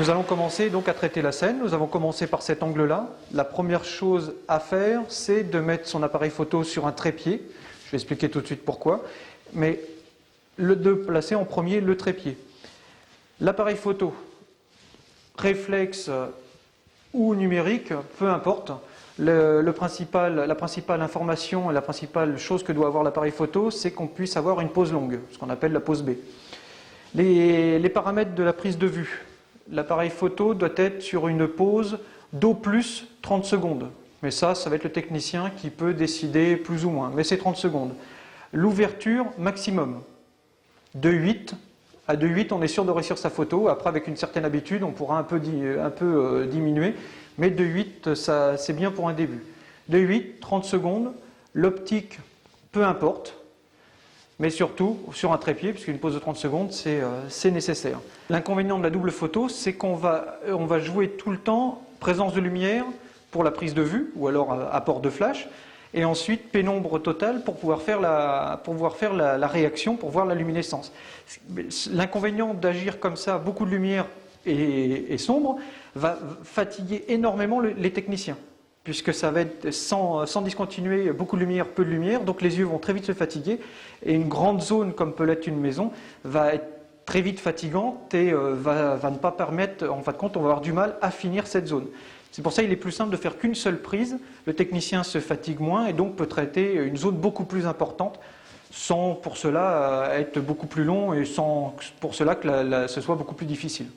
Nous allons commencer donc à traiter la scène. Nous avons commencé par cet angle-là. La première chose à faire, c'est de mettre son appareil photo sur un trépied. Je vais expliquer tout de suite pourquoi. Mais de placer en premier le trépied. L'appareil photo, réflexe ou numérique, peu importe. La principale information et la principale chose que doit avoir l'appareil photo, c'est qu'on puisse avoir une pose longue, ce qu'on appelle la pose B. Les paramètres de la prise de vue. L'appareil photo doit être sur une pose d'au plus 30 secondes. Mais ça va être le technicien qui peut décider plus ou moins. Mais c'est 30 secondes. L'ouverture maximum. De 8 à 2,8, on est sûr de réussir sa photo. Après, avec une certaine habitude, on pourra un peu diminuer. Mais 2,8, c'est bien pour un début. 2,8, 30 secondes. L'optique, peu importe. Mais surtout sur un trépied, puisqu'une pause de 30 secondes, c'est nécessaire. L'inconvénient de la double photo, c'est qu'on va jouer tout le temps présence de lumière pour la prise de vue, ou alors apport de flash, et ensuite pénombre totale pour pouvoir faire la réaction, pour voir la luminescence. L'inconvénient d'agir comme ça, beaucoup de lumière et sombre, va fatiguer énormément les techniciens, puisque ça va être sans discontinuer, beaucoup de lumière, peu de lumière, donc les yeux vont très vite se fatiguer, et une grande zone comme peut l'être une maison va être très vite fatigante et va ne pas permettre, en fin de compte, on va avoir du mal à finir cette zone. C'est pour ça qu'il est plus simple de faire qu'une seule prise, le technicien se fatigue moins et donc peut traiter une zone beaucoup plus importante, sans pour cela être beaucoup plus long et sans pour cela que ce soit beaucoup plus difficile.